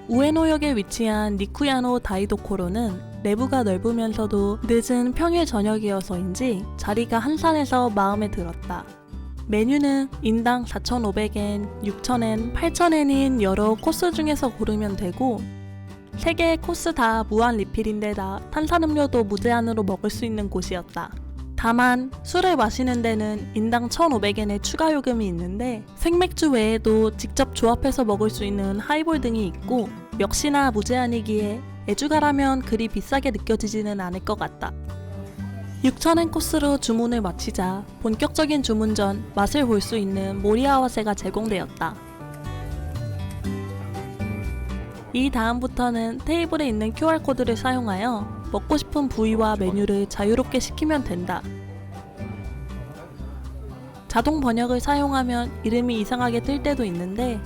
우에노역에 위치한 니쿠야노 다이도코로는 내부가 넓으면서도 늦은 평일 저녁이어서인지 자리가 한산해서 마음에 들었다. 메뉴는 인당 4,500엔, 6,000엔, 8,000엔인 여러 코스 중에서 고르면 되고 3개의 코스 다 무한 리필인데다 탄산음료도 무제한으로 먹을 수 있는 곳이었다. 다만 술을 마시는 데는 인당 1,500엔의 추가 요금이 있는데 생맥주 외에도 직접 조합해서 먹을 수 있는 하이볼 등이 있고 역시나 무제한이기에 애주가라면 그리 비싸게 느껴지지는 않을 것 같다. 6,000엔 코스로 주문을 마치자 본격적인 주문 전 맛을 볼 수 있는 모리아와세가 제공되었다. 이 다음부터는 테이블에 있는 QR코드를 사용하여 먹고 싶은 부위와 메뉴를 자유롭게 시키면 된다. 자동 번역을 사용하면 이름이 이상하게 뜰 때도 있는데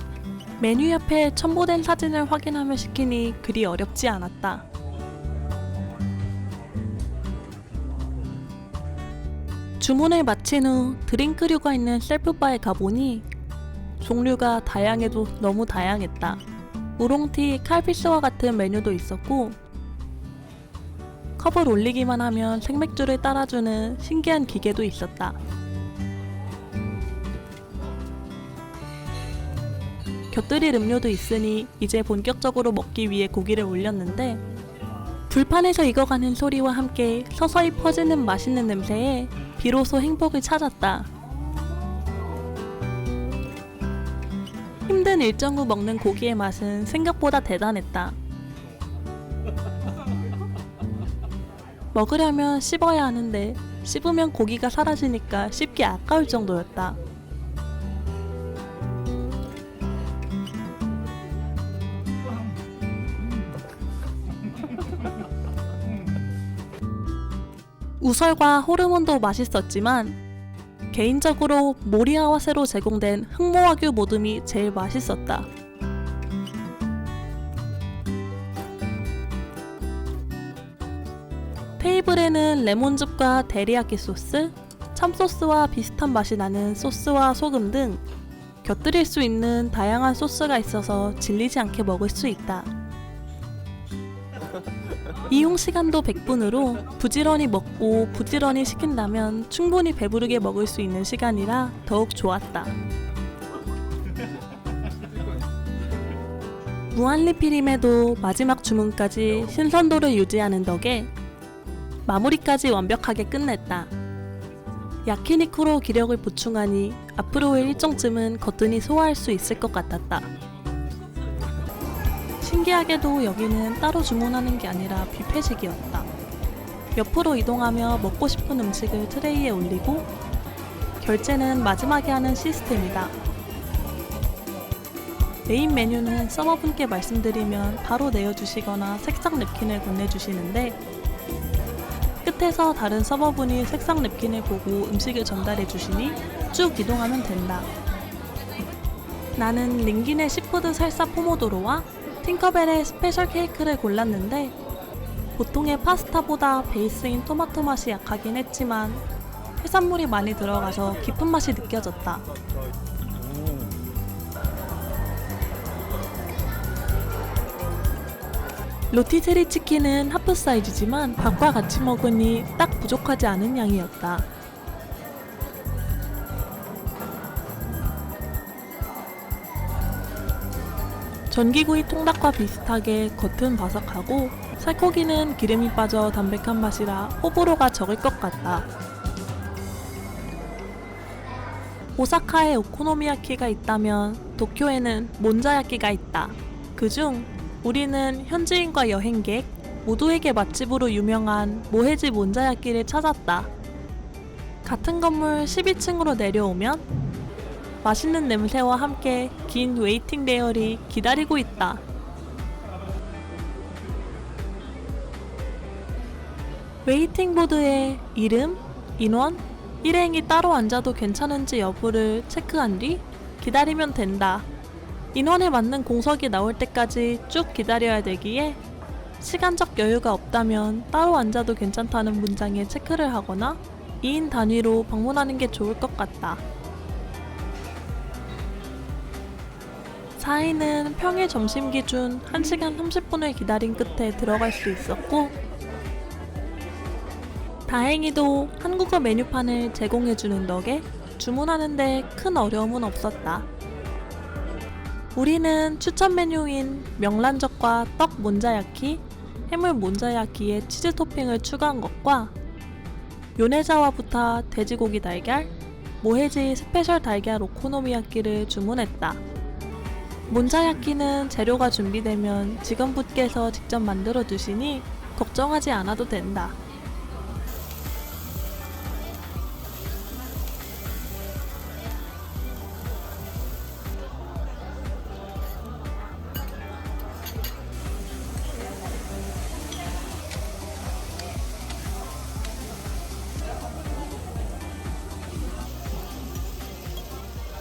메뉴 옆에 첨부된 사진을 확인하며 시키니 그리 어렵지 않았다. 주문을 마친 후 드링크류가 있는 셀프바에 가보니 종류가 다양해도 너무 다양했다. 우롱티, 칼피스와 같은 메뉴도 있었고 컵을 올리기만 하면 생맥주를 따라주는 신기한 기계도 있었다. 곁들일 음료도 있으니 이제 본격적으로 먹기 위해 고기를 올렸는데 불판에서 익어가는 소리와 함께 서서히 퍼지는 맛있는 냄새에 비로소 행복을 찾았다. 힘든 일정 후 먹는 고기의 맛은 생각보다 대단했다. 먹으려면 씹어야 하는데 씹으면 고기가 사라지니까 씹기 아까울 정도였다. 우설과 호르몬도 맛있었지만 개인적으로 모리아와세로 제공된 흑모와규 모듬이 제일 맛있었다. 테이블에는 레몬즙과 데리야끼 소스, 참소스와 비슷한 맛이 나는 소스와 소금 등 곁들일 수 있는 다양한 소스가 있어서 질리지 않게 먹을 수 있다. 이용 시간도 100분으로 부지런히 먹고 부지런히 시킨다면 충분히 배부르게 먹을 수 있는 시간이라 더욱 좋았다. 무한 리필임에도 마지막 주문까지 신선도를 유지하는 덕에 마무리까지 완벽하게 끝냈다. 야키니쿠로 기력을 보충하니 앞으로의 일정쯤은 거뜬히 소화할 수 있을 것 같았다. 신기하게도 여기는 따로 주문하는 게 아니라 뷔페식이었다. 옆으로 이동하며 먹고 싶은 음식을 트레이에 올리고 결제는 마지막에 하는 시스템이다. 메인 메뉴는 서버분께 말씀드리면 바로 내어주시거나 색상 냅킨을 건네주시는데 끝에서 다른 서버분이 색상 냅킨을 보고 음식을 전달해주시니 쭉 이동하면 된다. 나는 링긴의 시푸드 살사 포모도로와 팅커벨의 스페셜 케이크를 골랐는데 보통의 파스타보다 베이스인 토마토 맛이 약하긴 했지만 해산물이 많이 들어가서 깊은 맛이 느껴졌다. 로티세리 치킨은 하프 사이즈지만 밥과 같이 먹으니 딱 부족하지 않은 양이었다. 전기구이 통닭과 비슷하게 겉은 바삭하고 살코기는 기름이 빠져 담백한 맛이라 호불호가 적을 것 같다. 오사카에 오코노미야키가 있다면 도쿄에는 몬자야키가 있다. 그중 우리는 현지인과 여행객 모두에게 맛집으로 유명한 모헤지 몬자야키를 찾았다. 같은 건물 12층으로 내려오면 맛있는 냄새와 함께 긴 웨이팅 대열이 기다리고 있다. 웨이팅 보드에 이름, 인원, 일행이 따로 앉아도 괜찮은지 여부를 체크한 뒤 기다리면 된다. 인원에 맞는 공석이 나올 때까지 쭉 기다려야 되기에 시간적 여유가 없다면 따로 앉아도 괜찮다는 문장에 체크를 하거나 2인 단위로 방문하는 게 좋을 것 같다. 4인은 평일 점심 기준 1시간 30분을 기다린 끝에 들어갈 수 있었고, 다행히도 한국어 메뉴판을 제공해주는 덕에 주문하는데 큰 어려움은 없었다. 우리는 추천 메뉴인 명란젓과 떡 몬자야키, 해물 몬자야키에 치즈 토핑을 추가한 것과 요네자와부타 돼지고기 달걀, 모헤지 스페셜 달걀 오코노미야키를 주문했다. 몬자야키는 재료가 준비되면 직원분께서 직접 만들어 두시니 걱정하지 않아도 된다.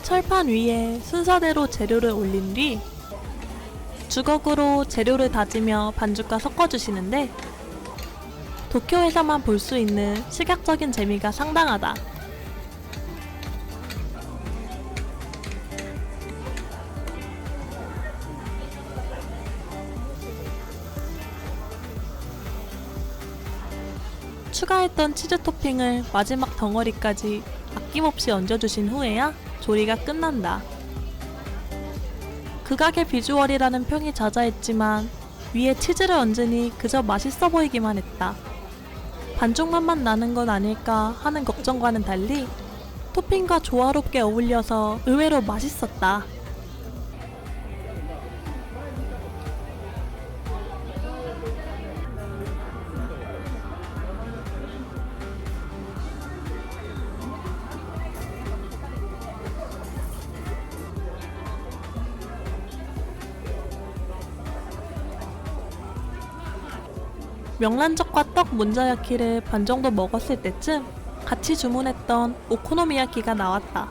철판 위에 순서대로 재료를 올린 뒤 주걱으로 재료를 다지며 반죽과 섞어주시는데, 도쿄에서만 볼 수 있는 시각적인 재미가 상당하다. 추가했던 치즈 토핑을 마지막 덩어리까지 아낌없이 얹어주신 후에야 조리가 끝난다. 극악의 비주얼이라는 평이 자자했지만 위에 치즈를 얹으니 그저 맛있어 보이기만 했다. 반죽 맛만 나는 건 아닐까 하는 걱정과는 달리 토핑과 조화롭게 어울려서 의외로 맛있었다. 명란젓과 떡 몬자야키를 반 정도 먹었을 때쯤 같이 주문했던 오코노미야키가 나왔다.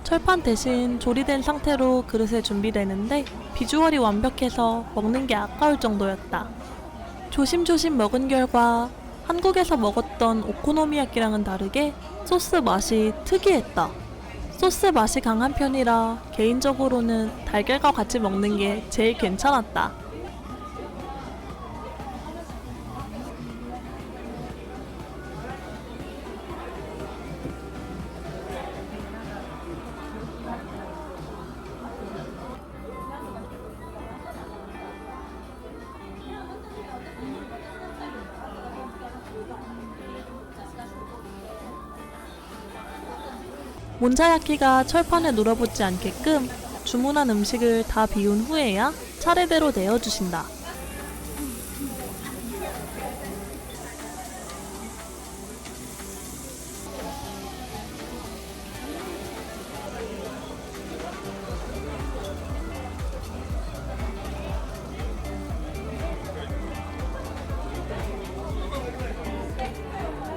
철판 대신 조리된 상태로 그릇에 준비되는데 비주얼이 완벽해서 먹는 게 아까울 정도였다. 조심조심 먹은 결과 한국에서 먹었던 오코노미야키랑은 다르게 소스 맛이 특이했다. 소스 맛이 강한 편이라 개인적으로는 달걀과 같이 먹는 게 제일 괜찮았다. 몬자야키가 철판에 눌어붙지 않게끔 주문한 음식을 다 비운 후에야 차례대로 내어주신다.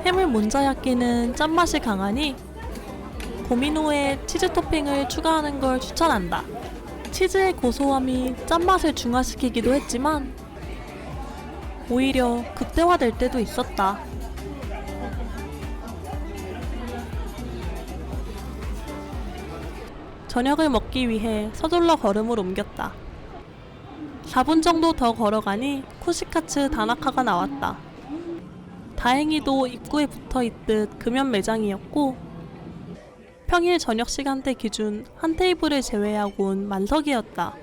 해물 몬자야키는 짠맛이 강하니 고민 후에 치즈 토핑을 추가하는 걸 추천한다. 치즈의 고소함이 짠맛을 중화시키기도 했지만 오히려 극대화될 때도 있었다. 저녁을 먹기 위해 서둘러 걸음을 옮겼다. 4분 정도 더 걸어가니 쿠시카츠 다나카가 나왔다. 다행히도 입구에 붙어있듯 금연 매장이었고 평일 저녁 시간대 기준 한 테이블을 제외하곤 만석이었다.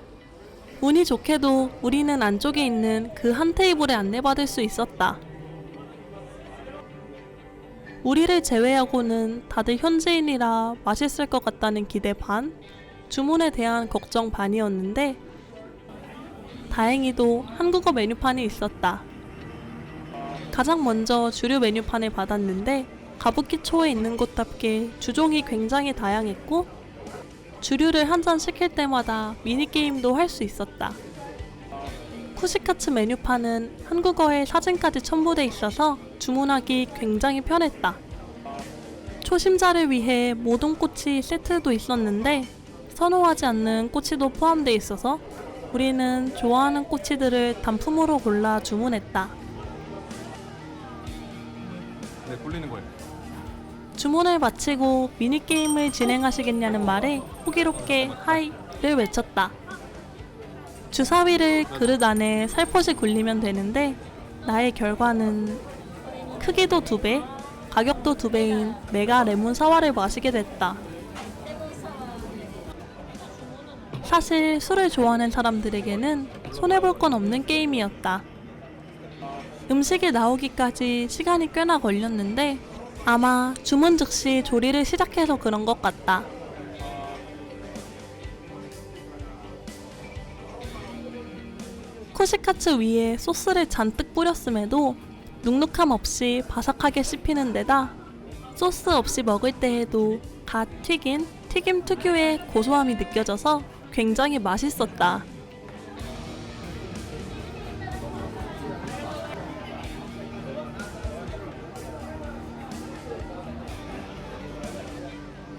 운이 좋게도 우리는 안쪽에 있는 그 한 테이블에 안내받을 수 있었다. 우리를 제외하고는 다들 현지인이라 맛있을 것 같다는 기대 반, 주문에 대한 걱정 반이었는데 다행히도 한국어 메뉴판이 있었다. 가장 먼저 주류 메뉴판을 받았는데 가부키초에 있는 곳답게 주종이 굉장히 다양했고 주류를 한 잔 시킬 때마다 미니게임도 할 수 있었다. 쿠시카츠 메뉴판은 한국어에 사진까지 첨부돼 있어서 주문하기 굉장히 편했다. 초심자를 위해 모든 꼬치 세트도 있었는데 선호하지 않는 꼬치도 포함돼 있어서 우리는 좋아하는 꼬치들을 단품으로 골라 주문했다. 네, 굴리는 거예요. 주문을 마치고 미니게임을 진행하시겠냐는 말에 호기롭게 하이를 외쳤다. 주사위를 그릇 안에 살포시 굴리면 되는데 나의 결과는 크기도 2배, 가격도 2배인 메가 레몬 사와를 마시게 됐다. 사실 술을 좋아하는 사람들에게는 손해볼 건 없는 게임이었다. 음식이 나오기까지 시간이 꽤나 걸렸는데 아마 주문 즉시 조리를 시작해서 그런 것 같다. 쿠시카츠 위에 소스를 잔뜩 뿌렸음에도 눅눅함 없이 바삭하게 씹히는 데다 소스 없이 먹을 때에도 갓 튀긴 튀김 특유의 고소함이 느껴져서 굉장히 맛있었다.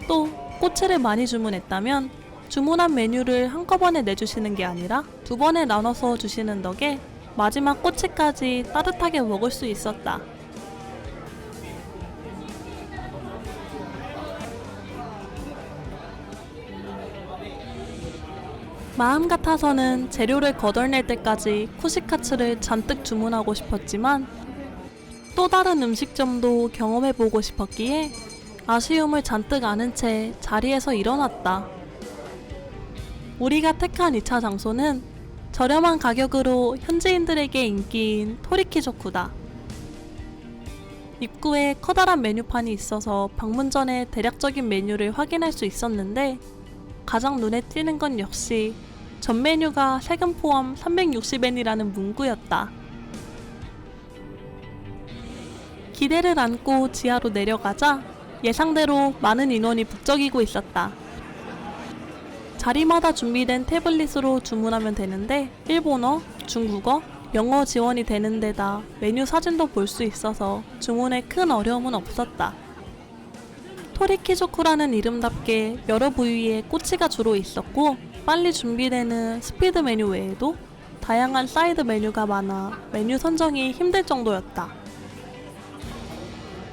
또 꼬치를 많이 주문했다면 주문한 메뉴를 한꺼번에 내주시는 게 아니라 2번에 나눠서 주시는 덕에 마지막 꼬치까지 따뜻하게 먹을 수 있었다. 마음 같아서는 재료를 거덜낼 때까지 쿠시카츠를 잔뜩 주문하고 싶었지만 또 다른 음식점도 경험해보고 싶었기에 아쉬움을 잔뜩 아는 채 자리에서 일어났다. 우리가 택한 2차 장소는 저렴한 가격으로 현지인들에게 인기인 토리키조쿠다. 입구에 커다란 메뉴판이 있어서 방문 전에 대략적인 메뉴를 확인할 수 있었는데 가장 눈에 띄는 건 역시 전 메뉴가 세금 포함 360엔이라는 문구였다. 기대를 안고 지하로 내려가자 예상대로 많은 인원이 북적이고 있었다. 자리마다 준비된 태블릿으로 주문하면 되는데 일본어, 중국어, 영어 지원이 되는 데다 메뉴 사진도 볼 수 있어서 주문에 큰 어려움은 없었다. 토리키조쿠라는 이름답게 여러 부위에 꼬치가 주로 있었고 빨리 준비되는 스피드 메뉴 외에도 다양한 사이드 메뉴가 많아 메뉴 선정이 힘들 정도였다.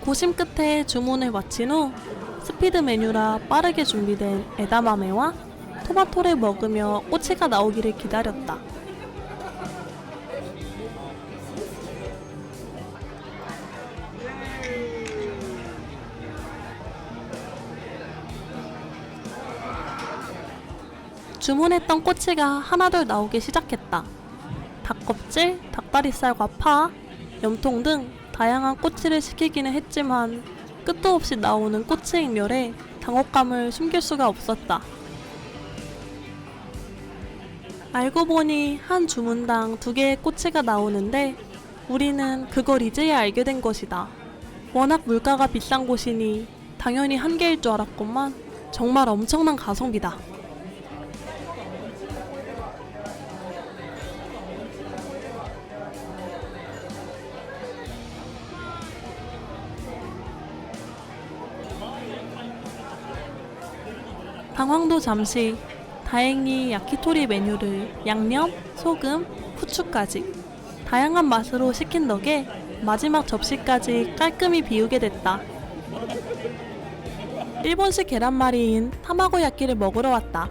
고심 끝에 주문을 마친 후 스피드 메뉴라 빠르게 준비된 에다마메와 토마토를 먹으며 꼬치가 나오기를 기다렸다. 주문했던 꼬치가 하나둘 나오기 시작했다. 닭껍질, 닭다리살과 파, 염통 등 다양한 꼬치를 시키기는 했지만 끝도 없이 나오는 꼬치 행렬에 당혹감을 숨길 수가 없었다. 알고 보니 한 주문당 2개의 꼬치가 나오는데 우리는 그걸 이제야 알게 된 것이다. 워낙 물가가 비싼 곳이니 당연히 한 개일 줄 알았건만 정말 엄청난 가성비다. 당황도 잠시. 다행히 야키토리 메뉴를 양념, 소금, 후추까지 다양한 맛으로 시킨 덕에 마지막 접시까지 깔끔히 비우게 됐다. 일본식 계란말이인 타마고야끼를 먹으러 왔다.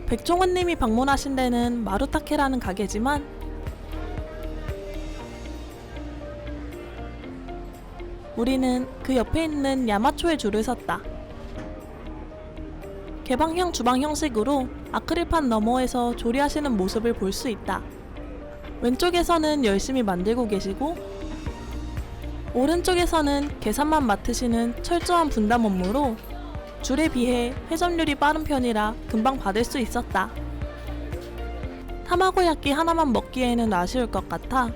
백종원님이 방문하신 데는 마루타케라는 가게지만 우리는 그 옆에 있는 야마초에 줄을 섰다. 개방형 주방 형식으로 아크릴판 너머에서 조리하시는 모습을 볼 수 있다. 왼쪽에서는 열심히 만들고 계시고 오른쪽에서는 계산만 맡으시는 철저한 분담 업무로 줄에 비해 회전율이 빠른 편이라 금방 받을 수 있었다. 타마고야끼 하나만 먹기에는 아쉬울 것 같아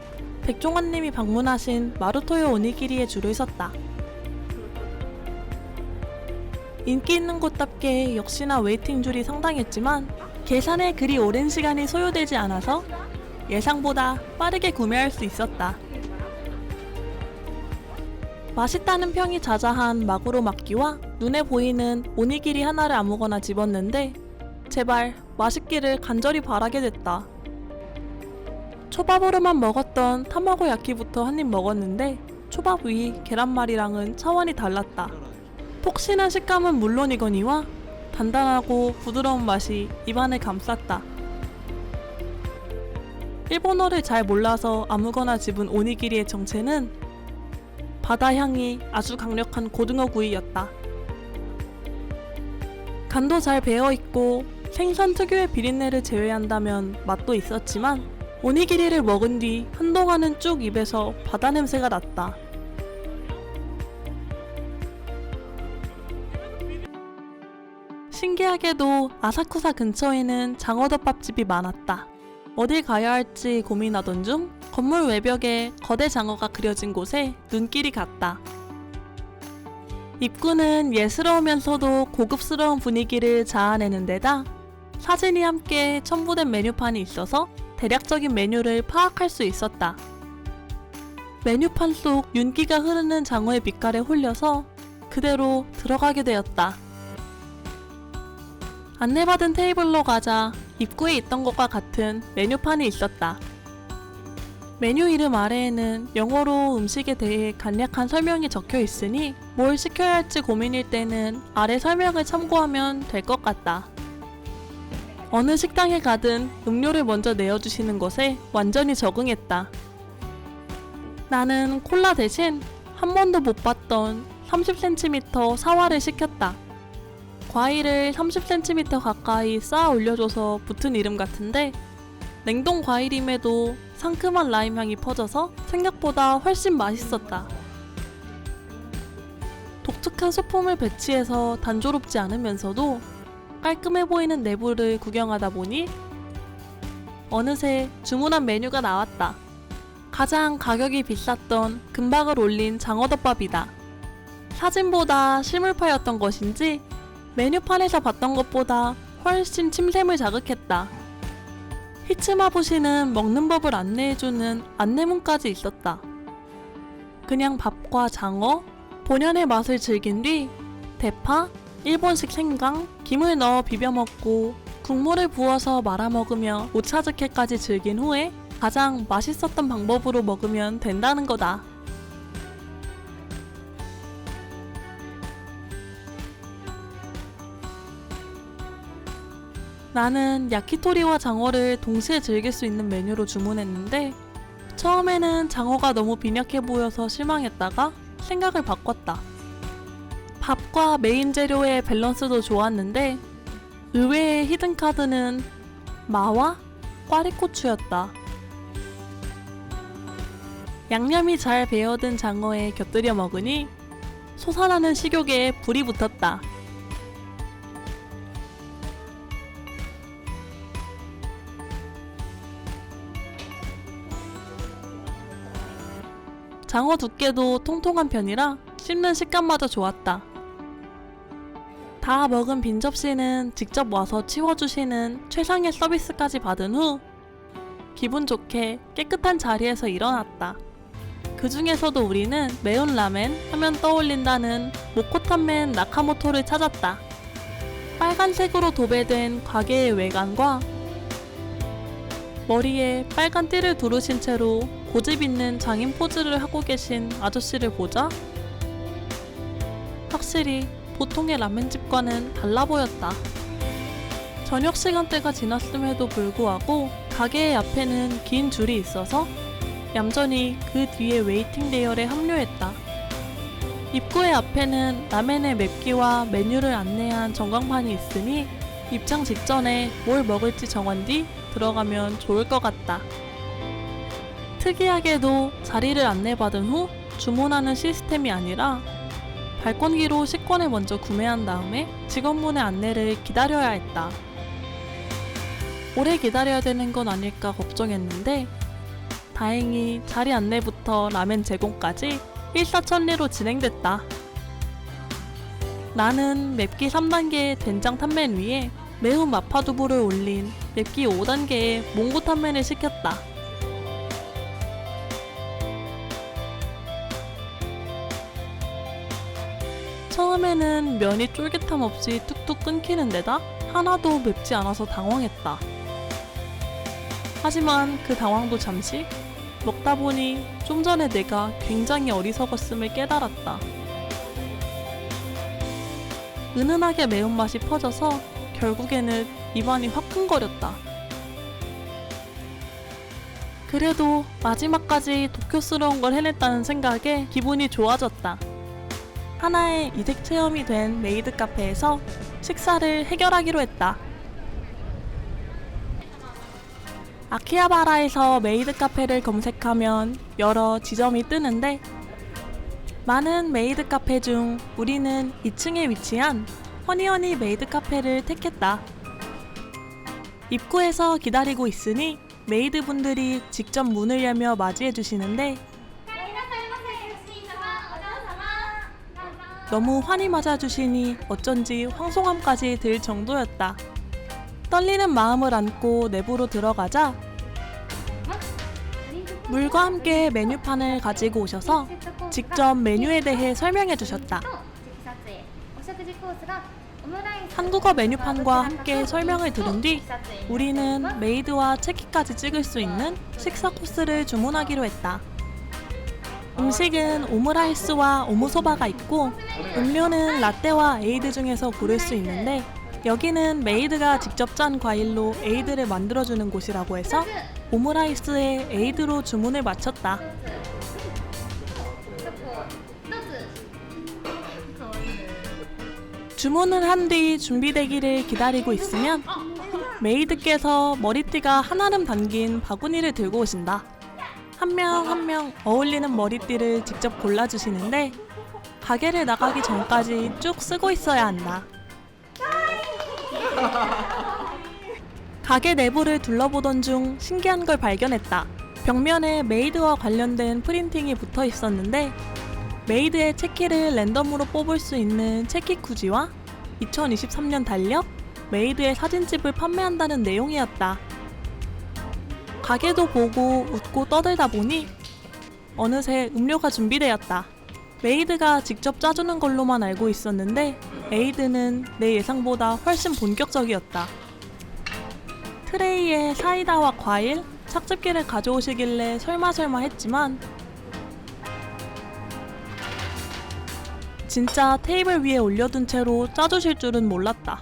백종원님이 방문하신 마루토요 오니기리에 줄을 섰다. 인기 있는 곳답게 역시나 웨이팅 줄이 상당했지만 계산에 그리 오랜 시간이 소요되지 않아서 예상보다 빠르게 구매할 수 있었다. 맛있다는 평이 자자한 마구로 막기와 눈에 보이는 오니기리 하나를 아무거나 집었는데 제발 맛있기를 간절히 바라게 됐다. 초밥으로만 먹었던 타마고야끼부터 한 입 먹었는데 초밥 위 계란말이랑은 차원이 달랐다. 폭신한 식감은 물론이거니와 단단하고 부드러운 맛이 입안을 감쌌다. 일본어를 잘 몰라서 아무거나 집은 오니기리의 정체는 바다 향이 아주 강력한 고등어 구이였다. 간도 잘 배어있고 생선 특유의 비린내를 제외한다면 맛도 있었지만 오니기리를 먹은 뒤 한동안은 쭉 입에서 바다 냄새가 났다. 신기하게도 아사쿠사 근처에는 장어덮밥집이 많았다. 어딜 가야 할지 고민하던 중 건물 외벽에 거대 장어가 그려진 곳에 눈길이 갔다. 입구는 예스러우면서도 고급스러운 분위기를 자아내는 데다 사진이 함께 첨부된 메뉴판이 있어서 대략적인 메뉴를 파악할 수 있었다. 메뉴판 속 윤기가 흐르는 장어의 빛깔에 홀려서 그대로 들어가게 되었다. 안내받은 테이블로 가자 입구에 있던 것과 같은 메뉴판이 있었다. 메뉴 이름 아래에는 영어로 음식에 대해 간략한 설명이 적혀 있으니 뭘 시켜야 할지 고민일 때는 아래 설명을 참고하면 될 것 같다. 어느 식당에 가든 음료를 먼저 내어주시는 것에 완전히 적응했다. 나는 콜라 대신 한 번도 못 봤던 30cm 사과를 시켰다. 과일을 30cm 가까이 쌓아 올려줘서 붙은 이름 같은데 냉동 과일임에도 상큼한 라임 향이 퍼져서 생각보다 훨씬 맛있었다. 독특한 소품을 배치해서 단조롭지 않으면서도 깔끔해 보이는 내부를 구경하다 보니 어느새 주문한 메뉴가 나왔다. 가장 가격이 비쌌던 금박을 올린 장어덮밥이다. 사진보다 실물파였던 것인지 메뉴판에서 봤던 것보다 훨씬 침샘을 자극했다. 히츠마부시는 먹는 법을 안내해주는 안내문까지 있었다. 그냥 밥과 장어, 본연의 맛을 즐긴 뒤 대파, 일본식 생강, 김을 넣어 비벼 먹고 국물을 부어서 말아 먹으며 오차즈케까지 즐긴 후에 가장 맛있었던 방법으로 먹으면 된다는 거다. 나는 야키토리와 장어를 동시에 즐길 수 있는 메뉴로 주문했는데 처음에는 장어가 너무 빈약해 보여서 실망했다가 생각을 바꿨다. 밥과 메인 재료의 밸런스도 좋았는데 의외의 히든카드는 마와 꽈리고추였다. 양념이 잘 배어든 장어에 곁들여 먹으니 솟아나는 식욕에 불이 붙었다. 장어 두께도 통통한 편이라 씹는 식감마저 좋았다. 다 먹은 빈 접시는 직접 와서 치워주시는 최상의 서비스까지 받은 후 기분 좋게 깨끗한 자리에서 일어났다. 그 중에서도 우리는 매운 라멘 하면 떠올린다는 모코탄멘 나카모토를 찾았다. 빨간색으로 도배된 가게의 외관과 머리에 빨간 띠를 두르신 채로 고집 있는 장인 포즈를 하고 계신 아저씨를 보자 확실히 보통의 라멘집과는 달라 보였다. 저녁 시간대가 지났음에도 불구하고 가게의 앞에는 긴 줄이 있어서 얌전히 그 뒤에 웨이팅 대열에 합류했다. 입구의 앞에는 라멘의 맵기와 메뉴를 안내한 전광판이 있으니 입장 직전에 뭘 먹을지 정한 뒤 들어가면 좋을 것 같다. 특이하게도 자리를 안내받은 후 주문하는 시스템이 아니라 발권기로 식권을 먼저 구매한 다음에 직원분의 안내를 기다려야 했다. 오래 기다려야 되는 건 아닐까 걱정했는데 다행히 자리 안내부터 라멘 제공까지 일사천리로 진행됐다. 나는 맵기 3단계의 된장 탄멘 위에 매운 마파두부를 올린 맵기 5단계의 몽고 탄멘을 시켰다. 처음에는 면이 쫄깃함 없이 뚝뚝 끊기는 데다 하나도 맵지 않아서 당황했다. 하지만 그 당황도 잠시 먹다 보니 좀 전에 내가 굉장히 어리석었음을 깨달았다. 은은하게 매운맛이 퍼져서 결국에는 입안이 화끈거렸다. 그래도 마지막까지 독효스러운 걸 해냈다는 생각에 기분이 좋아졌다. 하나의 이색 체험이 된 메이드 카페에서 식사를 해결하기로 했다. 아키하바라에서 메이드 카페를 검색하면 여러 지점이 뜨는데 많은 메이드 카페 중 우리는 2층에 위치한 허니허니 메이드 카페를 택했다. 입구에서 기다리고 있으니 메이드 분들이 직접 문을 열며 맞이해 주시는데 너무 환히 맞아주시니 어쩐지 황송함까지 들 정도였다. 떨리는 마음을 안고 내부로 들어가자 물과 함께 메뉴판을 가지고 오셔서 직접 메뉴에 대해 설명해 주셨다. 한국어 메뉴판과 함께 설명을 들은 뒤 우리는 메이드와 체키까지 찍을 수 있는 식사 코스를 주문하기로 했다. 음식은 오므라이스와 오무소바가 있고 음료는 라떼와 에이드 중에서 고를 수 있는데 여기는 메이드가 직접 짠 과일로 에이드를 만들어주는 곳이라고 해서 오므라이스에 에이드로 주문을 마쳤다. 주문을 한 뒤 준비되기를 기다리고 있으면 메이드께서 머리띠가 한아름 담긴 바구니를 들고 오신다. 한 명 한 명 어울리는 머리띠를 직접 골라주시는데 가게를 나가기 전까지 쭉 쓰고 있어야 한다. 가게 내부를 둘러보던 중 신기한 걸 발견했다. 벽면에 메이드와 관련된 프린팅이 붙어 있었는데 메이드의 체키를 랜덤으로 뽑을 수 있는 체키쿠지와 2023년 달력, 메이드의 사진집을 판매한다는 내용이었다. 가게도 보고 웃고 떠들다 보니 어느새 음료가 준비되었다. 메이드가 직접 짜주는 걸로만 알고 있었는데 에이드는 내 예상보다 훨씬 본격적이었다. 트레이에 사이다와 과일, 착즙기를 가져오시길래 설마 했지만 진짜 테이블 위에 올려둔 채로 짜주실 줄은 몰랐다.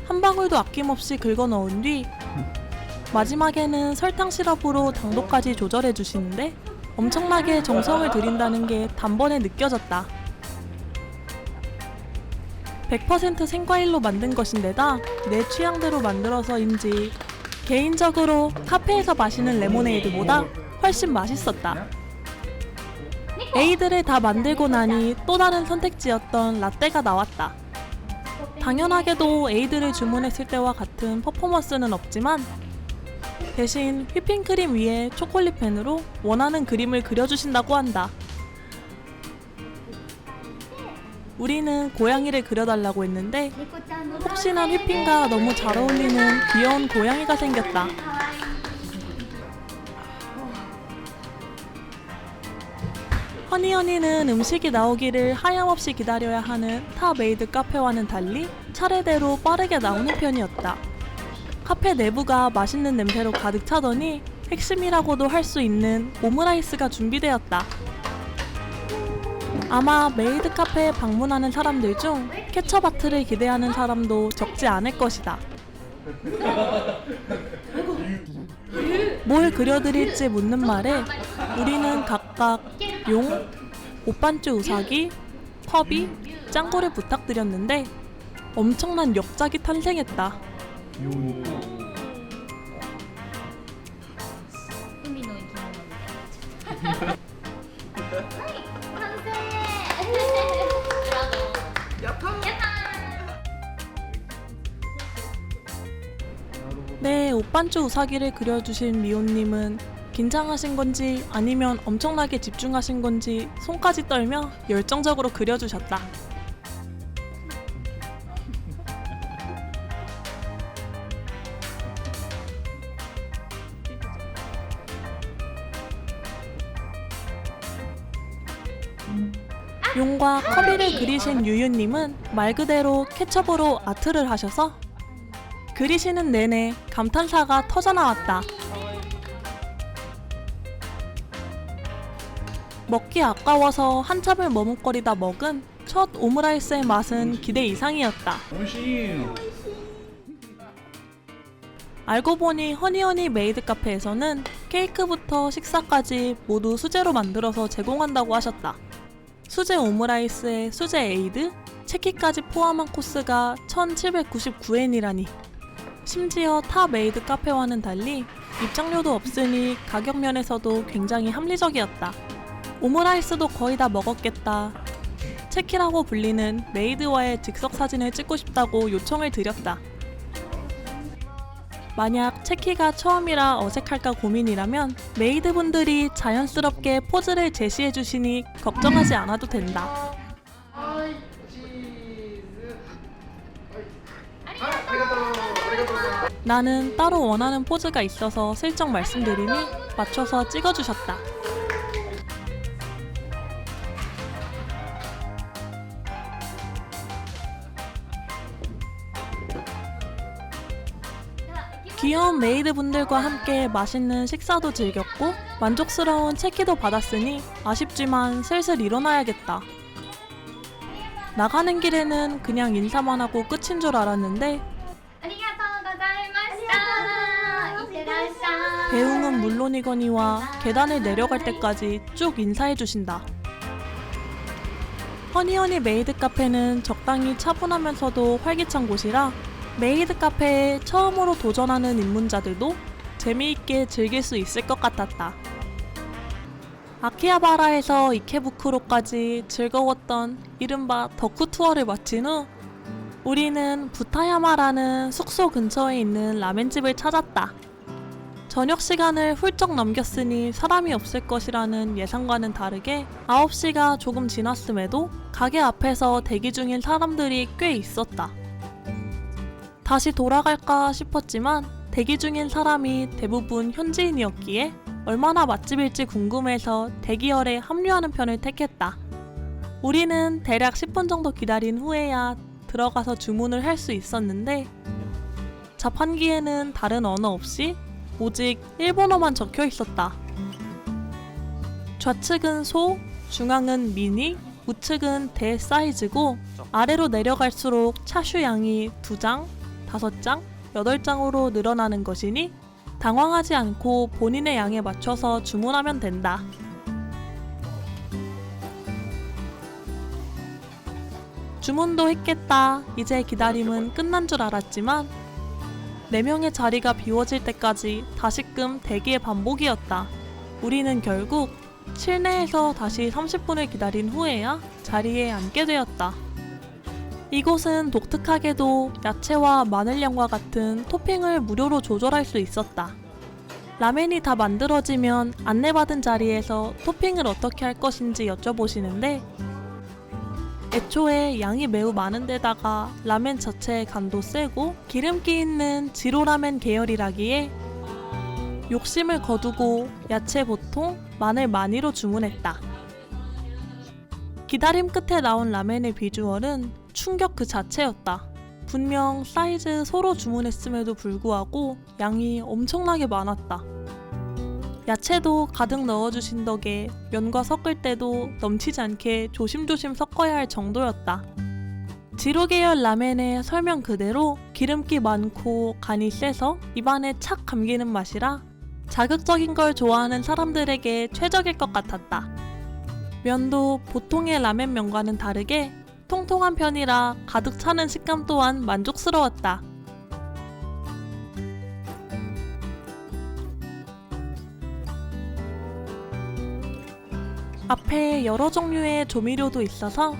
한 방울도 아낌없이 긁어 넣은 뒤 마지막에는 설탕 시럽으로 당도까지 조절해 주시는데 엄청나게 정성을 들인다는 게 단번에 느껴졌다. 100% 생과일로 만든 것인데다 내 취향대로 만들어서인지 개인적으로 카페에서 마시는 레모네이드보다 훨씬 맛있었다. 에이드를 다 만들고 나니 또 다른 선택지였던 라떼가 나왔다. 당연하게도 에이드를 주문했을 때와 같은 퍼포먼스는 없지만 대신 휘핑크림 위에 초콜릿 펜으로 원하는 그림을 그려주신다고 한다. 우리는 고양이를 그려달라고 했는데 혹시나 휘핑과 너무 잘 어울리는 귀여운 고양이가 생겼다. 허니허니는 음식이 나오기를 하염없이 기다려야 하는 타 메이드 카페와는 달리 차례대로 빠르게 나오는 편이었다. 카페 내부가 맛있는 냄새로 가득 차더니 핵심이라고도 할 수 있는 오므라이스가 준비되었다. 아마 메이드 카페에 방문하는 사람들 중 케첩 아트를 기대하는 사람도 적지 않을 것이다. 뭘 그려드릴지 묻는 말에 우리는 각각 용, 옷반쭈 우사기, 컵이, 짱구를 부탁드렸는데 엄청난 역작이 탄생했다. 네, 옷반쭈 우사기를 그려주신 미호님은 긴장하신 건지 아니면 엄청나게 집중하신 건지 손까지 떨며 열정적으로 그려주셨다. 용과 커비를 그리신 유유님은 말 그대로 케첩으로 아트를 하셔서 그리시는 내내 감탄사가 터져나왔다. 먹기 아까워서 한참을 머뭇거리다 먹은 첫 오므라이스의 맛은 기대 이상이었다. 알고 보니 허니허니 메이드 카페에서는 케이크부터 식사까지 모두 수제로 만들어서 제공한다고 하셨다. 수제 오므라이스에 수제 에이드, 체키까지 포함한 코스가 1,799엔이라니. 심지어 타 메이드 카페와는 달리 입장료도 없으니 가격 면에서도 굉장히 합리적이었다. 오므라이스도 거의 다 먹었겠다. 체키라고 불리는 메이드와의 즉석 사진을 찍고 싶다고 요청을 드렸다. 만약 체키가 처음이라 어색할까 고민이라면 메이드분들이 자연스럽게 포즈를 제시해 주시니 걱정하지 않아도 된다. 나는 따로 원하는 포즈가 있어서 슬쩍 말씀드리니 맞춰서 찍어주셨다. 귀여운 메이드분들과 함께 맛있는 식사도 즐겼고 만족스러운 체키도 받았으니 아쉽지만 슬슬 일어나야겠다. 나가는 길에는 그냥 인사만 하고 끝인 줄 알았는데 배웅은 물론이거니와 계단을 내려갈 때까지 쭉 인사해주신다. 허니허니 메이드 카페는 적당히 차분하면서도 활기찬 곳이라 메이드 카페에 처음으로 도전하는 입문자들도 재미있게 즐길 수 있을 것 같았다. 아키하바라에서 이케부쿠로까지 즐거웠던 이른바 덕후 투어를 마친 후 우리는 부타야마라는 숙소 근처에 있는 라멘집을 찾았다. 저녁 시간을 훌쩍 넘겼으니 사람이 없을 것이라는 예상과는 다르게 9시가 조금 지났음에도 가게 앞에서 대기 중인 사람들이 꽤 있었다. 다시 돌아갈까 싶었지만 대기 중인 사람이 대부분 현지인이었기에 얼마나 맛집일지 궁금해서 대기열에 합류하는 편을 택했다. 우리는 대략 10분 정도 기다린 후에야 들어가서 주문을 할 수 있었는데 자판기에는 다른 언어 없이 오직 일본어만 적혀 있었다. 좌측은 소, 중앙은 미니, 우측은 대 사이즈고 아래로 내려갈수록 차슈 양이 2장, 5장, 8장으로 늘어나는 것이니 당황하지 않고 본인의 양에 맞춰서 주문하면 된다. 주문도 했겠다. 이제 기다림은 끝난 줄 알았지만 4명의 자리가 비워질 때까지 다시금 대기의 반복이었다. 우리는 결국 실내에서 다시 30분을 기다린 후에야 자리에 앉게 되었다. 이곳은 독특하게도 야채와 마늘향과 같은 토핑을 무료로 조절할 수 있었다. 라멘이 다 만들어지면 안내받은 자리에서 토핑을 어떻게 할 것인지 여쭤보시는데 애초에 양이 매우 많은 데다가 라멘 자체의 간도 세고 기름기 있는 지로라멘 계열이라기에 욕심을 거두고 야채 보통, 마늘 많이로 주문했다. 기다림 끝에 나온 라멘의 비주얼은 충격 그 자체였다. 분명 사이즈 소로 주문했음에도 불구하고 양이 엄청나게 많았다. 야채도 가득 넣어주신 덕에 면과 섞을 때도 넘치지 않게 조심조심 섞어야 할 정도였다. 지로 계열 라멘의 설명 그대로 기름기 많고 간이 세서 입안에 착 감기는 맛이라 자극적인 걸 좋아하는 사람들에게 최적일 것 같았다. 면도 보통의 라멘 면과는 다르게 통통한 편이라 가득 차는 식감 또한 만족스러웠다. 앞에 여러 종류의 조미료도 있어서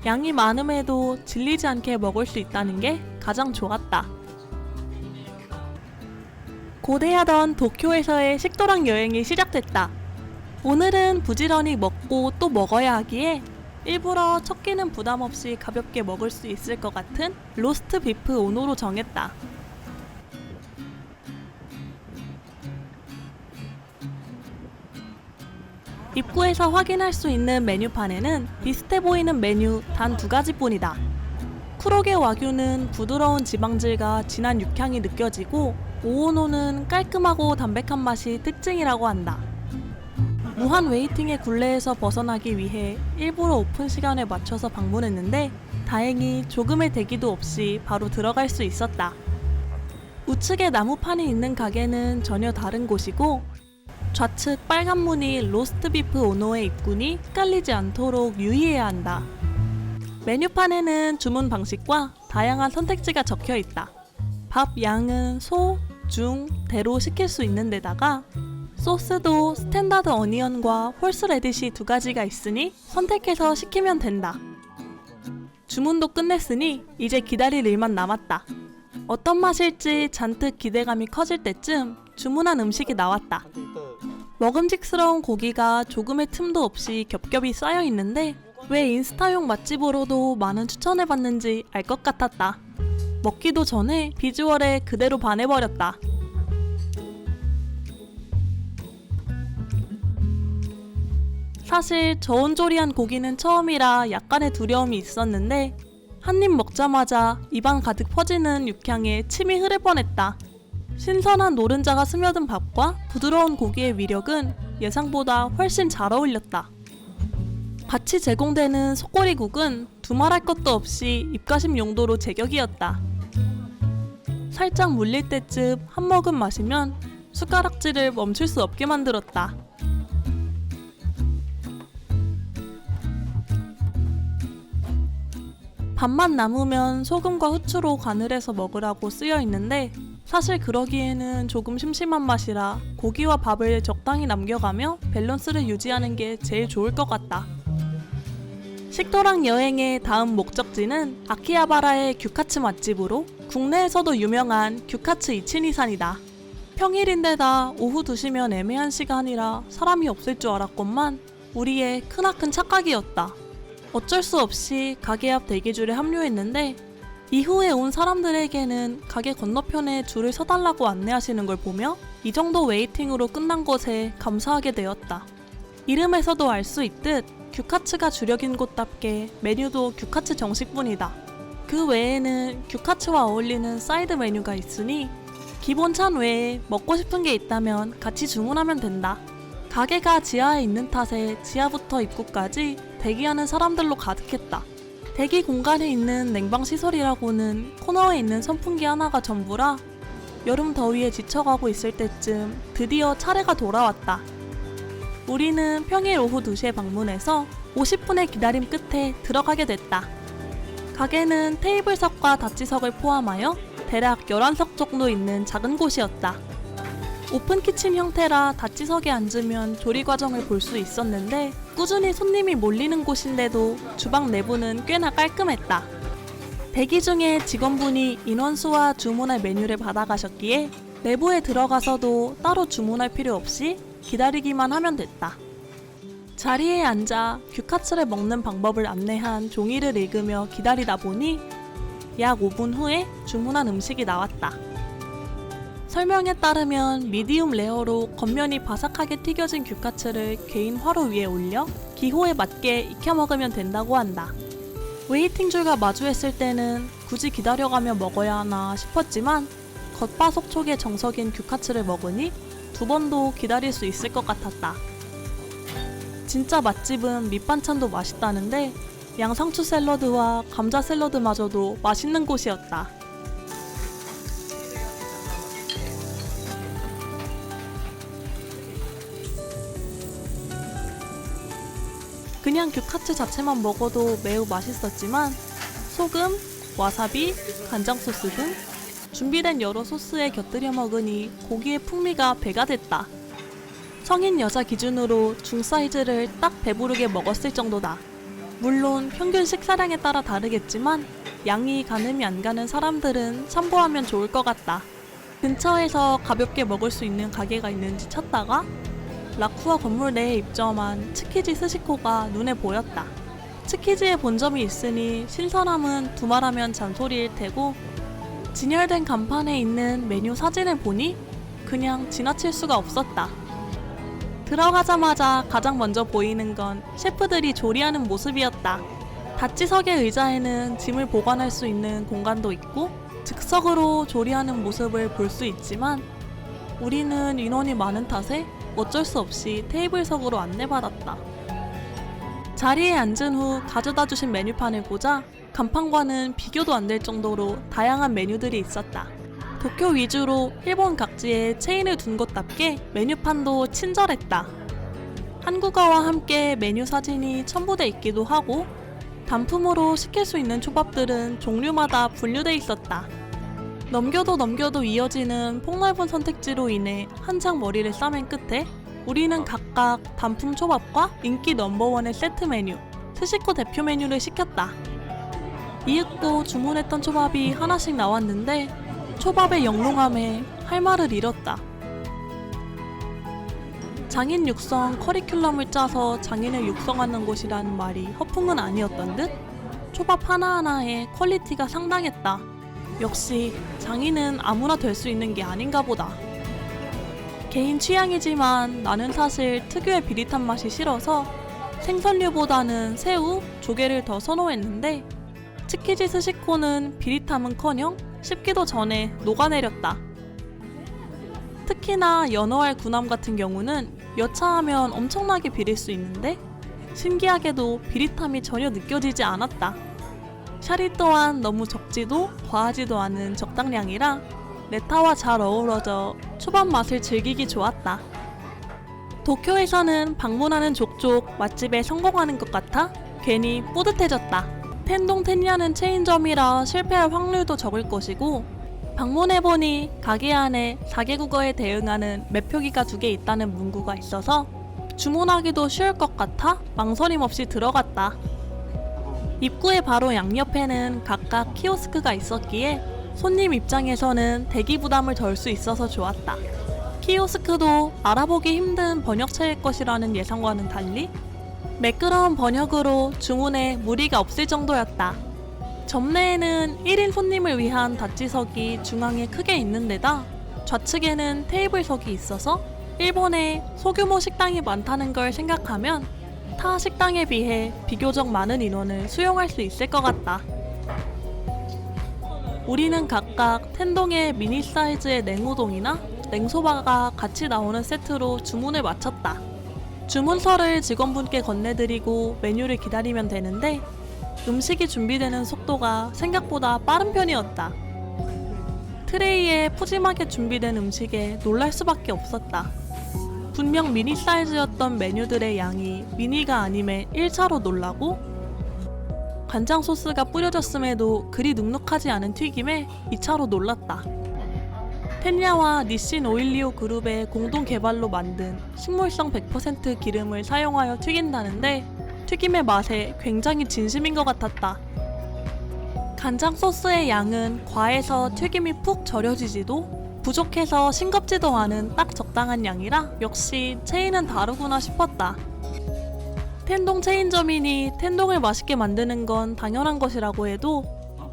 양이 많음에도 질리지 않게 먹을 수 있다는 게 가장 좋았다. 고대하던 도쿄에서의 식도락 여행이 시작됐다. 오늘은 부지런히 먹고 또 먹어야 하기에 일부러 첫 끼는 부담 없이 가볍게 먹을 수 있을 것 같은 로스트 비프 오노로 정했다. 입구에서 확인할 수 있는 메뉴판에는 비슷해 보이는 메뉴 단 2가지뿐이다. 쿠로게 와규는 부드러운 지방질과 진한 육향이 느껴지고 오오노는 깔끔하고 담백한 맛이 특징이라고 한다. 무한 웨이팅의 굴레에서 벗어나기 위해 일부러 오픈 시간에 맞춰서 방문했는데 다행히 조금의 대기도 없이 바로 들어갈 수 있었다. 우측에 나무판이 있는 가게는 전혀 다른 곳이고 좌측 빨간 무늬 로스트 비프 오노의 입구니 헷갈리지 않도록 유의해야 한다. 메뉴판에는 주문 방식과 다양한 선택지가 적혀 있다. 밥 양은 소, 중, 대로 시킬 수 있는 데다가 소스도 스탠다드 어니언과 홀스 레디시 2가지가 있으니 선택해서 시키면 된다. 주문도 끝냈으니 이제 기다릴 일만 남았다. 어떤 맛일지 잔뜩 기대감이 커질 때쯤 주문한 음식이 나왔다. 먹음직스러운 고기가 조금의 틈도 없이 겹겹이 쌓여 있는데 왜 인스타용 맛집으로도 많은 추천해봤는지 알 것 같았다. 먹기도 전에 비주얼에 그대로 반해버렸다. 사실 저온조리한 고기는 처음이라 약간의 두려움이 있었는데 한 입 먹자마자 입안 가득 퍼지는 육향에 침이 흐를 뻔했다. 신선한 노른자가 스며든 밥과 부드러운 고기의 위력은 예상보다 훨씬 잘 어울렸다. 같이 제공되는 속꼬리국은 두말할 것도 없이 입가심 용도로 제격이었다. 살짝 물릴 때쯤 한 모금 마시면 숟가락질을 멈출 수 없게 만들었다. 밥만 남으면 소금과 후추로 간을 해서 먹으라고 쓰여 있는데 사실 그러기에는 조금 심심한 맛이라 고기와 밥을 적당히 남겨가며 밸런스를 유지하는 게 제일 좋을 것 같다. 식도락 여행의 다음 목적지는 아키하바라의 규카츠 맛집으로 국내에서도 유명한 규카츠 이치니산이다. 평일인데다 오후 2시면 애매한 시간이라 사람이 없을 줄 알았건만 우리의 크나큰 착각이었다. 어쩔 수 없이 가게 앞 대기줄에 합류했는데 이후에 온 사람들에게는 가게 건너편에 줄을 서달라고 안내하시는 걸 보며 이 정도 웨이팅으로 끝난 것에 감사하게 되었다. 이름에서도 알 수 있듯 규카츠가 주력인 곳답게 메뉴도 규카츠 정식뿐이다. 그 외에는 규카츠와 어울리는 사이드 메뉴가 있으니 기본 찬 외에 먹고 싶은 게 있다면 같이 주문하면 된다. 가게가 지하에 있는 탓에 지하부터 입구까지 대기하는 사람들로 가득했다. 대기 공간에 있는 냉방시설이라고는 코너에 있는 선풍기 하나가 전부라 여름 더위에 지쳐가고 있을 때쯤 드디어 차례가 돌아왔다. 우리는 평일 오후 2시에 방문해서 50분의 기다림 끝에 들어가게 됐다. 가게는 테이블석과 다치석을 포함하여 대략 11석 정도 있는 작은 곳이었다. 오픈 키친 형태라 다치석에 앉으면 조리 과정을 볼 수 있었는데 꾸준히 손님이 몰리는 곳인데도 주방 내부는 꽤나 깔끔했다. 대기 중에 직원분이 인원수와 주문할 메뉴를 받아가셨기에 내부에 들어가서도 따로 주문할 필요 없이 기다리기만 하면 됐다. 자리에 앉아 규카츠를 먹는 방법을 안내한 종이를 읽으며 기다리다 보니 약 5분 후에 주문한 음식이 나왔다. 설명에 따르면 미디움 레어로 겉면이 바삭하게 튀겨진 규카츠를 개인 화로 위에 올려 기호에 맞게 익혀 먹으면 된다고 한다. 웨이팅 줄과 마주했을 때는 굳이 기다려가며 먹어야 하나 싶었지만 겉바속촉의 정석인 규카츠를 먹으니 2번도 기다릴 수 있을 것 같았다. 진짜 맛집은 밑반찬도 맛있다는데 양상추 샐러드와 감자 샐러드마저도 맛있는 곳이었다. 그냥 규카츠 자체만 먹어도 매우 맛있었지만 소금, 와사비, 간장 소스 등 준비된 여러 소스에 곁들여 먹으니 고기의 풍미가 배가 됐다. 성인 여자 기준으로 중 사이즈를 딱 배부르게 먹었을 정도다. 물론 평균 식사량에 따라 다르겠지만 양이 가늠이 안 가는 사람들은 참고하면 좋을 것 같다. 근처에서 가볍게 먹을 수 있는 가게가 있는지 찾다가 라쿠아 건물 내에 입점한 츠키지 스시코가 눈에 보였다. 츠키지에 본점이 있으니 신선함은 두말하면 잔소리일 테고 진열된 간판에 있는 메뉴 사진을 보니 그냥 지나칠 수가 없었다. 들어가자마자 가장 먼저 보이는 건 셰프들이 조리하는 모습이었다. 다치석의 의자에는 짐을 보관할 수 있는 공간도 있고 즉석으로 조리하는 모습을 볼 수 있지만 우리는 인원이 많은 탓에 어쩔 수 없이 테이블석으로 안내받았다. 자리에 앉은 후 가져다 주신 메뉴판을 보자 간판과는 비교도 안 될 정도로 다양한 메뉴들이 있었다. 도쿄 위주로 일본 각지에 체인을 둔 것답게 메뉴판도 친절했다. 한국어와 함께 메뉴 사진이 첨부돼 있기도 하고 단품으로 시킬 수 있는 초밥들은 종류마다 분류돼 있었다. 넘겨도 이어지는 폭넓은 선택지로 인해 한창 머리를 싸맨 끝에 우리는 각각 단품 초밥과 인기 넘버원의 세트 메뉴, 스시코 대표 메뉴를 시켰다. 이윽고 주문했던 초밥이 하나씩 나왔는데 초밥의 영롱함에 할 말을 잃었다. 장인 육성 커리큘럼을 짜서 장인을 육성하는 곳이라는 말이 허풍은 아니었던 듯 초밥 하나하나의 퀄리티가 상당했다. 역시 장인은 아무나 될 수 있는 게 아닌가 보다. 개인 취향이지만 나는 사실 특유의 비릿한 맛이 싫어서 생선류보다는 새우, 조개를 더 선호했는데 츠키지 스시코는 비릿함은커녕 씹기도 전에 녹아내렸다. 특히나 연어알 군함 같은 경우는 여차하면 엄청나게 비릴 수 있는데 신기하게도 비릿함이 전혀 느껴지지 않았다. 샤리 또한 너무 적지도 과하지도 않은 적당량이라 네타와 잘 어우러져 초밥 맛을 즐기기 좋았다. 도쿄에서는 방문하는 족족 맛집에 성공하는 것 같아 괜히 뿌듯해졌다. 텐동 텐야는 체인점이라 실패할 확률도 적을 것이고 방문해보니 가게 안에 4개국어에 대응하는 매표기가 2개 있다는 문구가 있어서 주문하기도 쉬울 것 같아 망설임 없이 들어갔다. 입구의 바로 양옆에는 각각 키오스크가 있었기에 손님 입장에서는 대기 부담을 덜 수 있어서 좋았다. 키오스크도 알아보기 힘든 번역체일 것이라는 예상과는 달리 매끄러운 번역으로 주문에 무리가 없을 정도였다. 점내에는 1인 손님을 위한 다찌석이 중앙에 크게 있는 데다 좌측에는 테이블석이 있어서 일본에 소규모 식당이 많다는 걸 생각하면 타 식당에 비해 비교적 많은 인원을 수용할 수 있을 것 같다. 우리는 각각 텐동의 미니 사이즈의 냉우동이나 냉소바가 같이 나오는 세트로 주문을 마쳤다. 주문서를 직원분께 건네드리고 메뉴를 기다리면 되는데 음식이 준비되는 속도가 생각보다 빠른 편이었다. 트레이에 푸짐하게 준비된 음식에 놀랄 수밖에 없었다. 분명 미니 사이즈였던 메뉴들의 양이 미니가 아님에 1차로 놀라고 간장 소스가 뿌려졌음에도 그리 눅눅하지 않은 튀김에 2차로 놀랐다. 텐야와 니신 오일리오 그룹의 공동 개발로 만든 식물성 100% 기름을 사용하여 튀긴다는데 튀김의 맛에 굉장히 진심인 것 같았다. 간장 소스의 양은 과해서 튀김이 푹 절여지지도 부족해서 싱겁지도 않은 딱 적당한 양이라 역시 체인은 다르구나 싶었다. 텐동 체인점이니 텐동을 맛있게 만드는 건 당연한 것이라고 해도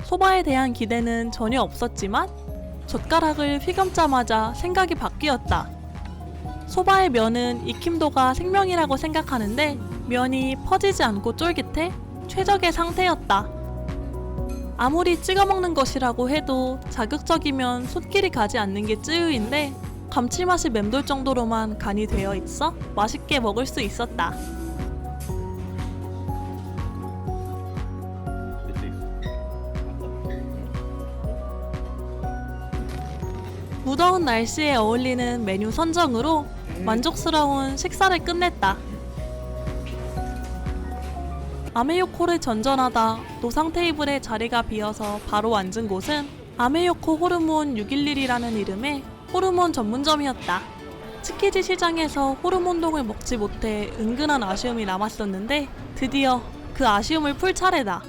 소바에 대한 기대는 전혀 없었지만 젓가락을 휘감자마자 생각이 바뀌었다. 소바의 면은 익힘도가 생명이라고 생각하는데 면이 퍼지지 않고 쫄깃해 최적의 상태였다. 아무리 찍어 먹는 것이라고 해도 자극적이면 손길이 가지 않는 게 쯔유인데 감칠맛이 맴돌 정도로만 간이 되어 있어 맛있게 먹을 수 있었다. 무더운 날씨에 어울리는 메뉴 선정으로 만족스러운 식사를 끝냈다. 아메요코를 전전하다 노상 테이블에 자리가 비어서 바로 앉은 곳은 아메요코 호르몬 611이라는 이름의 호르몬 전문점이었다. 츠키지 시장에서 호르몬동을 먹지 못해 은근한 아쉬움이 남았었는데 드디어 그 아쉬움을 풀 차례다.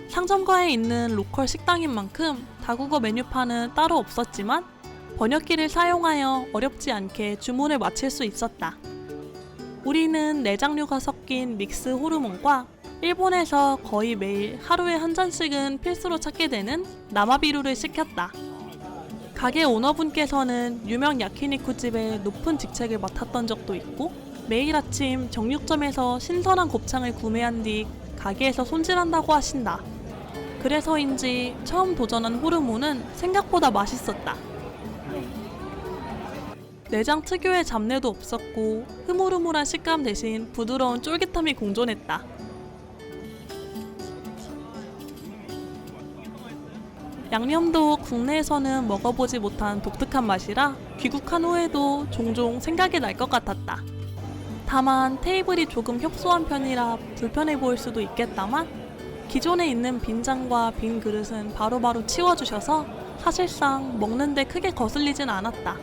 상점가에 있는 로컬 식당인 만큼 다국어 메뉴판은 따로 없었지만 번역기를 사용하여 어렵지 않게 주문을 마칠 수 있었다. 우리는 4장류가 섞인 믹스 호르몬과 일본에서 거의 매일 하루에 한 잔씩은 필수로 찾게 되는 나마비루를 시켰다. 가게 오너분께서는 유명 야키니쿠 집의 높은 직책을 맡았던 적도 있고 매일 아침 정육점에서 신선한 곱창을 구매한 뒤 가게에서 손질한다고 하신다. 그래서인지 처음 도전한 호르몬은 생각보다 맛있었다. 내장 특유의 잡내도 없었고 흐물흐물한 식감 대신 부드러운 쫄깃함이 공존했다. 양념도 국내에서는 먹어보지 못한 독특한 맛이라 귀국한 후에도 종종 생각이 날 것 같았다. 다만 테이블이 조금 협소한 편이라 불편해 보일 수도 있겠다만 기존에 있는 빈 잔과 빈 그릇은 바로바로 치워주셔서 사실상 먹는데 크게 거슬리진 않았다.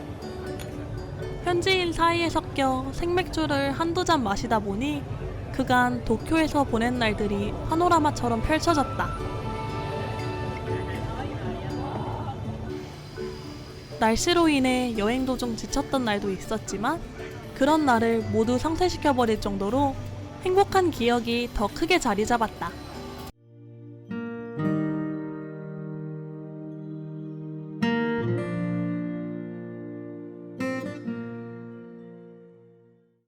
현지인 사이에 섞여 생맥주를 한두 잔 마시다 보니 그간 도쿄에서 보낸 날들이 파노라마처럼 펼쳐졌다. 날씨로 인해 여행 도중 지쳤던 날도 있었지만 그런 날을 모두 상쇄시켜버릴 정도로 행복한 기억이 더 크게 자리 잡았다.